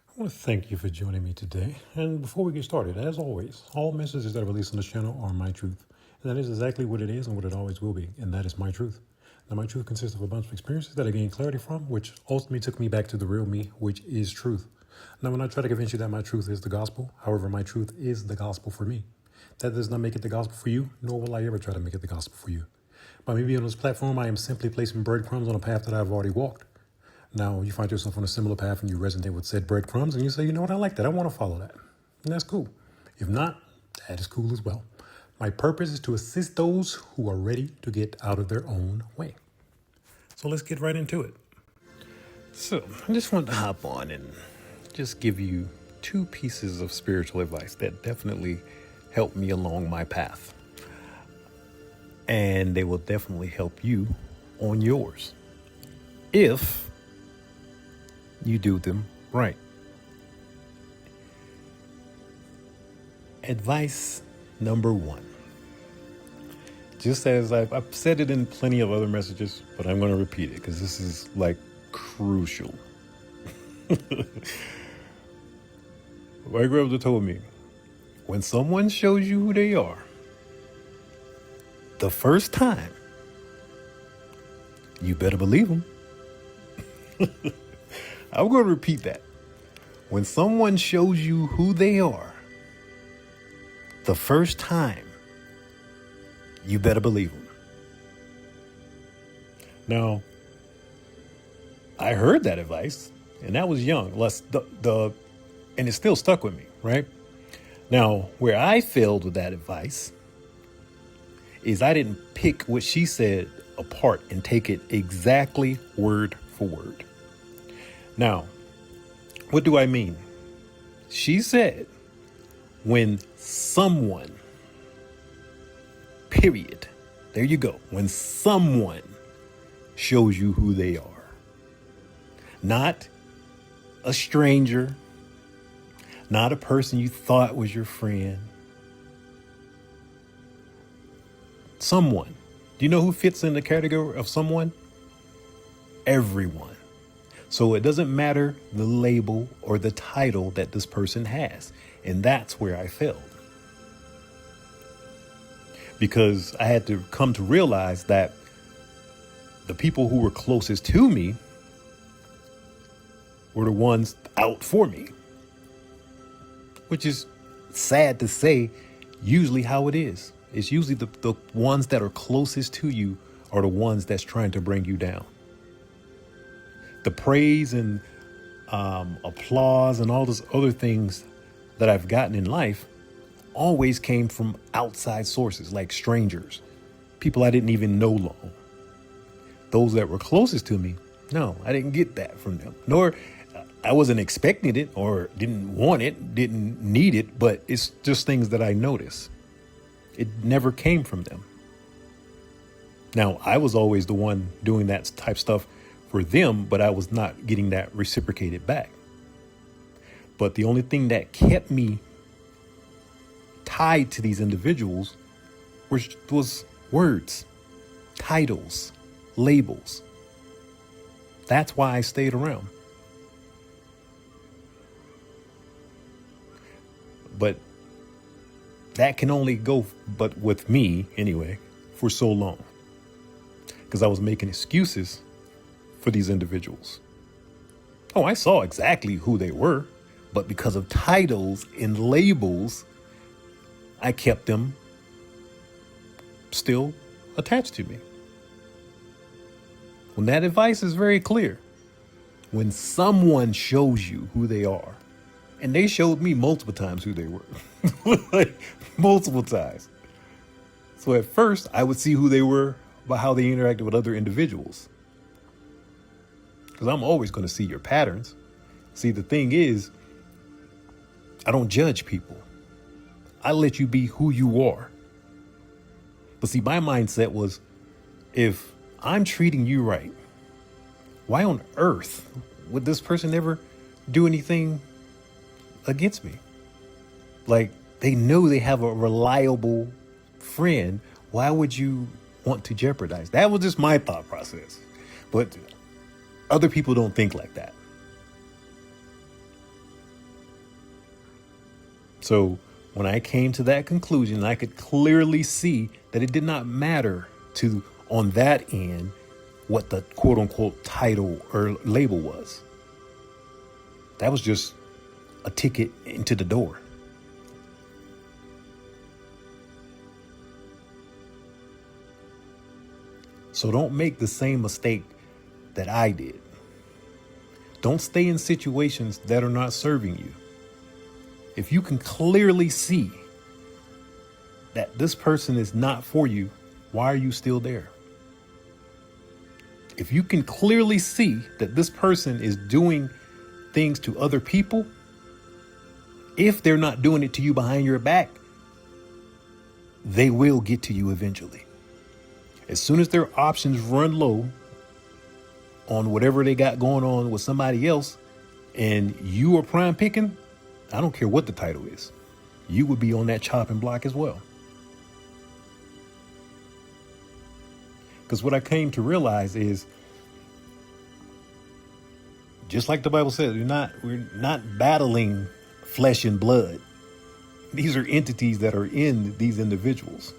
I want to thank you for joining me today. And before we get started, as always, all messages that are released on this channel are my truth. And that is exactly what it is and what it always will be. And that is my truth. Now, my truth consists of a bunch of experiences that I gained clarity from, which ultimately took me back to the real me, which is truth. Now, when I try to convince you that my truth is the gospel, however, my truth is the gospel for me. That does not make it the gospel for you, nor will I ever try to make it the gospel for you. By me being on this platform, I am simply placing breadcrumbs on a path that I've already walked. Now, you find yourself on a similar path and you resonate with said breadcrumbs and you say, you know what, I like that. I want to follow that. And that's cool. If not, that is cool as well. My purpose is to assist those who are ready to get out of their own way. So let's get right into it. So I just want to hop on and just give you two pieces of spiritual advice that definitely helped me along my path. And they will definitely help you on yours if you do them right. Advice number one. Just as I've said it in plenty of other messages, but I'm going to repeat it because this is like crucial. My grandmother told me, when someone shows you who they are, the first time, you better believe them. I'm going to repeat that. When someone shows you who they are, the first time, you better believe them. Now, I heard that advice, and that was young. And it still stuck with me, right? Now, where I failed with that advice is I didn't pick what she said apart and take it exactly word for word. Now, what do I mean? She said, when someone, period, there you go, when someone shows you who they are, not a stranger, not a person you thought was your friend, someone. Do you know who fits in the category of someone? Everyone. So it doesn't matter the label or the title that this person has. And that's where I failed. Because I had to come to realize that the people who were closest to me were the ones out for me. Which is sad to say, usually how it is. It's usually the ones that are closest to you are the ones that's trying to bring you down. The praise and applause and all those other things that I've gotten in life always came from outside sources, like strangers, people I didn't even know long. Those that were closest to me, no, I didn't get that from them. Nor I wasn't expecting it or didn't want it, didn't need it, but it's just things that I noticed. It never came from them. Now, I was always the one doing that type stuff for them, but I was not getting that reciprocated back. But the only thing that kept me tied to these individuals was words, titles, labels. That's why I stayed around. But that can only go, but with me anyway, for so long. Because I was making excuses for these individuals. Oh, I saw exactly who they were, but because of titles and labels, I kept them still attached to me. When that advice is very clear, when someone shows you who they are, and they showed me multiple times who they were, like multiple times. So at first I would see who they were by how they interacted with other individuals. Because I'm always going to see your patterns. See, the thing is, I don't judge people. I let you be who you are. But see, my mindset was, if I'm treating you right, why on earth would this person ever do anything against me? Like, they know they have a reliable friend. Why would you want to jeopardize? That was just my thought process. But other people don't think like that. So when I came to that conclusion, I could clearly see that it did not matter to on that end what the quote unquote title or label was. That was just a ticket into the door. So don't make the same mistake that I did. Don't stay in situations that are not serving you. If you can clearly see that this person is not for you, why are you still there? If you can clearly see that this person is doing things to other people, if they're not doing it to you behind your back, they will get to you eventually. As soon as their options run low on whatever they got going on with somebody else and you are prime picking, I don't care what the title is, you would be on that chopping block as well. Because what I came to realize is, just like the Bible says, we're not battling flesh and blood. These are entities that are in these individuals.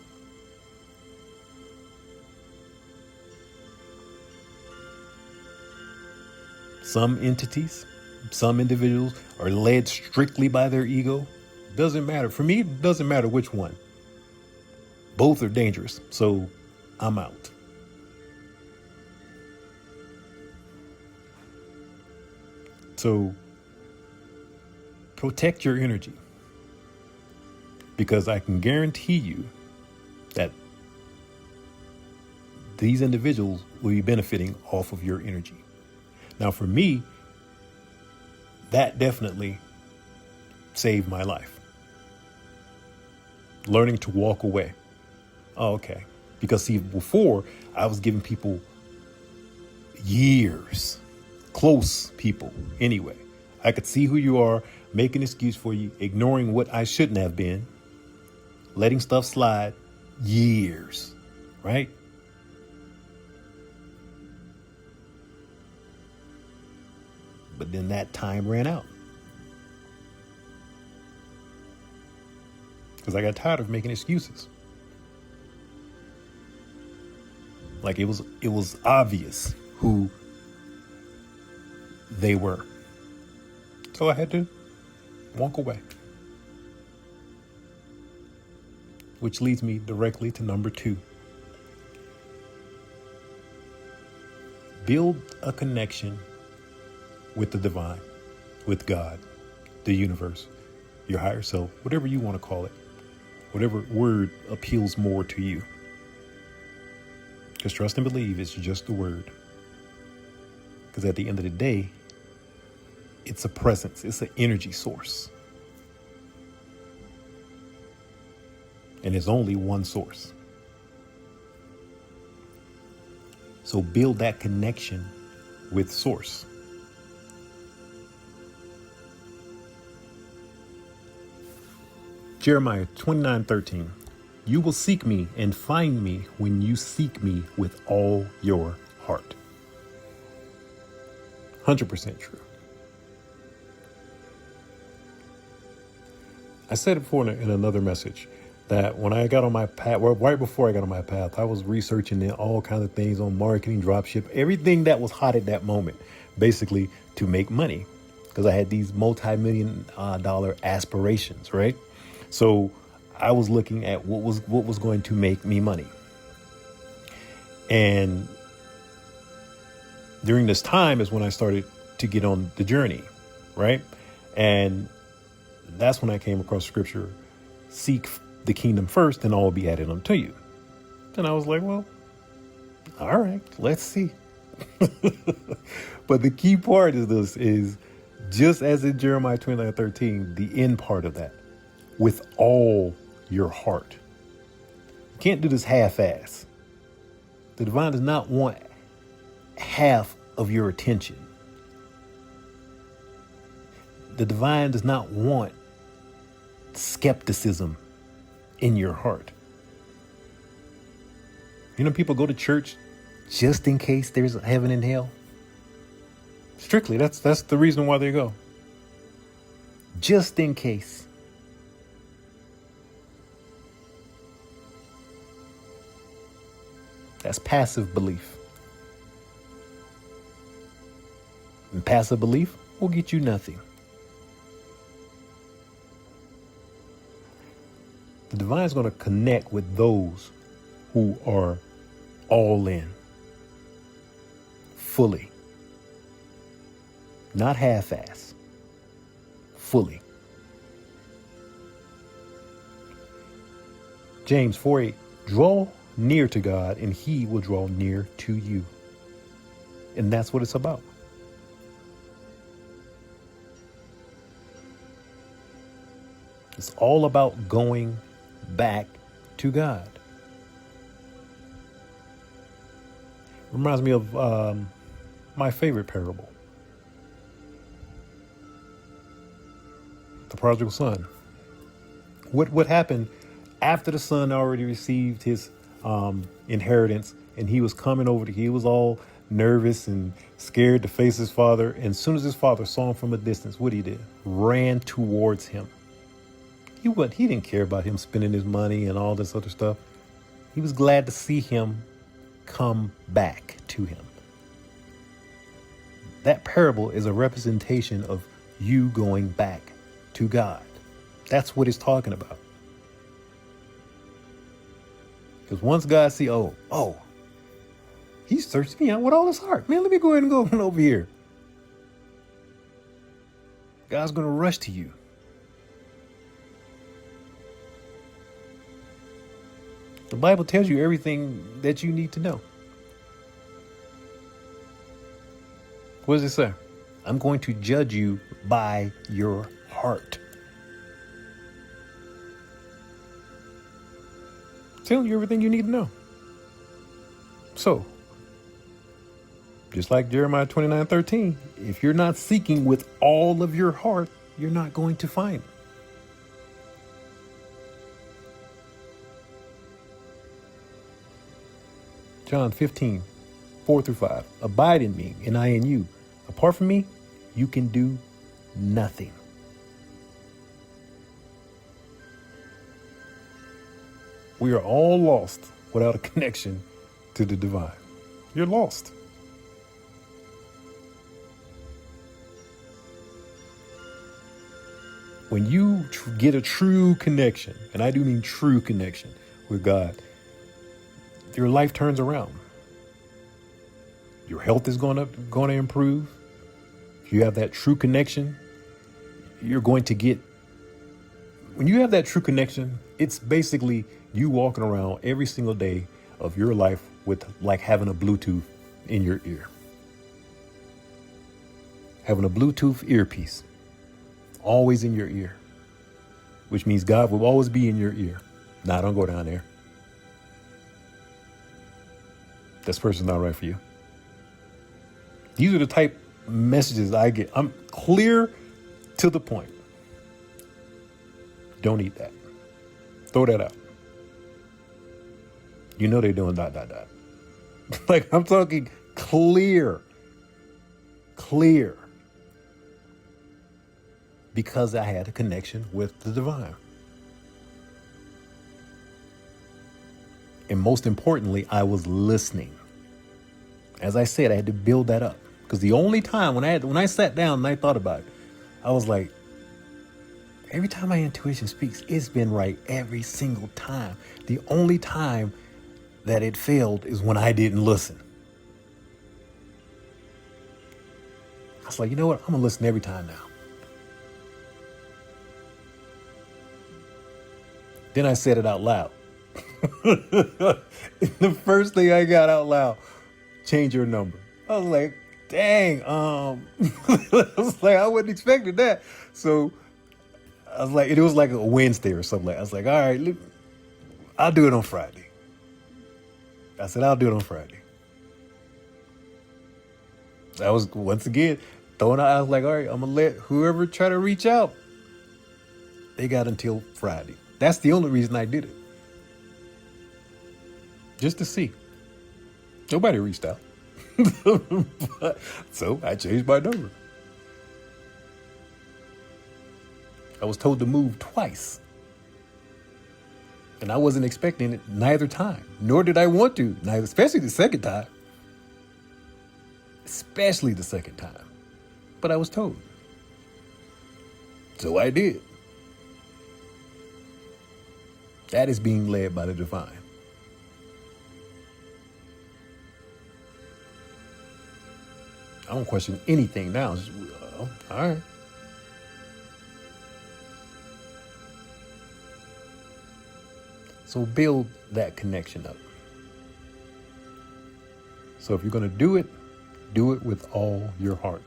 Some entities, some individuals are led strictly by their ego. Doesn't matter. For me, it doesn't matter which one. Both are dangerous. So I'm out. So protect your energy, because I can guarantee you that these individuals will be benefiting off of your energy. Now, for me, that definitely saved my life. Learning to walk away. Oh, okay. Because see, before I was giving people years, close people anyway. I could see who you are, make an excuse for you, ignoring what I shouldn't have been, letting stuff slide years, right? But then that time ran out. Because I got tired of making excuses. Like it was obvious who they were. So I had to walk away. Which leads me directly to number 2. Build a connection with the divine, with God, the universe, your higher self, whatever you want to call it, whatever word appeals more to you. Because trust and believe, it's just a word. Because at the end of the day, it's a presence, it's an energy source. And there's only one source. So build that connection with source. Jeremiah 29:13. You will seek me and find me when you seek me with all your heart. 100% true. I said it before in another message that when I got on my path, well, right before I got on my path, I was researching all kinds of things on marketing, dropship, everything that was hot at that moment, basically to make money, because I had these multi-million dollar aspirations, right? So I was looking at what was going to make me money. And during this time is when I started to get on the journey, right? And that's when I came across scripture, seek the kingdom first and all will be added unto you. And I was like, well, all right, let's see. But the key part of this is just as in Jeremiah 29:13, the end part of that, with all your heart. You can't do this half-ass. The divine does not want half of your attention. The divine does not want skepticism in your heart. You know, people go to church just in case there's heaven and hell. Strictly, that's the reason why they go. Just in case. That's passive belief. And passive belief will get you nothing. The divine is going to connect with those who are all in, fully, not half-ass, fully. James 4:8, draw near to God and he will draw near to you. And that's what it's about. It's all about going back to God. Reminds me of my favorite parable, the prodigal son. What happened after the son already received his inheritance, and he was coming over? He was all nervous and scared to face his father. And as soon as his father saw him from a distance, what he did? Ran towards him. He didn't care about him spending his money and all this other stuff. He was glad to see him come back to him. That parable is a representation of you going back to God. That's what it's talking about. Because once God see, oh, he searched me out with all his heart. Man, let me go ahead and go on over here. God's going to rush to you. The Bible tells you everything that you need to know. What does it say? I'm going to judge you by your heart. Telling you everything you need to know. So, just like Jeremiah 29:13, if you're not seeking with all of your heart, you're not going to find. John 15:4-5. Abide in me, and I in you. Apart from me, you can do nothing. We are all lost without a connection to the divine. You're lost. When you get a true connection, and I do mean true connection with God, your life turns around. Your health is going to improve. If you have that true connection, you're going to get. When you have that true connection, it's basically you walking around every single day of your life with like having a Bluetooth in your ear. Having a Bluetooth earpiece always in your ear, which means God will always be in your ear. Nah, don't go down there. This person's not right for you. These are the type of messages I get. I'm clear to the point. Don't eat that. Throw that out. You know they're doing ... Like I'm talking clear. Because I had a connection with the divine. And most importantly, I was listening. As I said, I had to build that up. Because the only time when I sat down and I thought about it, I was like, every time my intuition speaks, it's been right every single time. The only time that it failed is when I didn't listen. I was like, you know what? I'm going to listen every time now. Then I said it out loud. The first thing I got out loud, change your number. I was like, dang, I was like, I wasn't expecting that. So I was like, it was like a Wednesday or something like that. I was like, all right, look, I'll do it on Friday. I said, I'll do it on Friday. I was, once again, throwing out, I was like, all right, I'm going to let whoever try to reach out, they got until Friday. That's the only reason I did it. Just to see. Nobody reached out. So I changed my number. I was told to move twice. And I wasn't expecting it neither time, nor did I want to, neither, especially the second time. Especially the second time. But I was told. So I did. That is being led by the divine. I don't question anything now. It's just, all right. So build that connection up. So if you're going to do it with all your heart.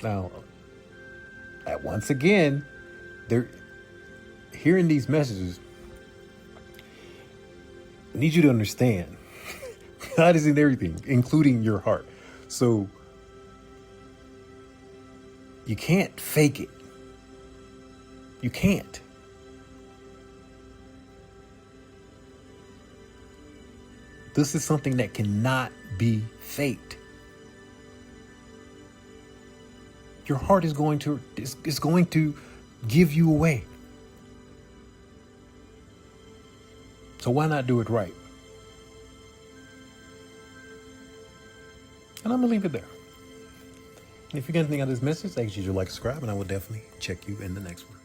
Now, once again, they're hearing these messages. I need you to understand God is in everything, including your heart. So you can't fake it. You can't. This is something that cannot be faked. Your heart is going to give you away. So why not do it right? And I'm going to leave it there. And if you get anything out of this message, I ask you to like, subscribe, and I will definitely check you in the next one.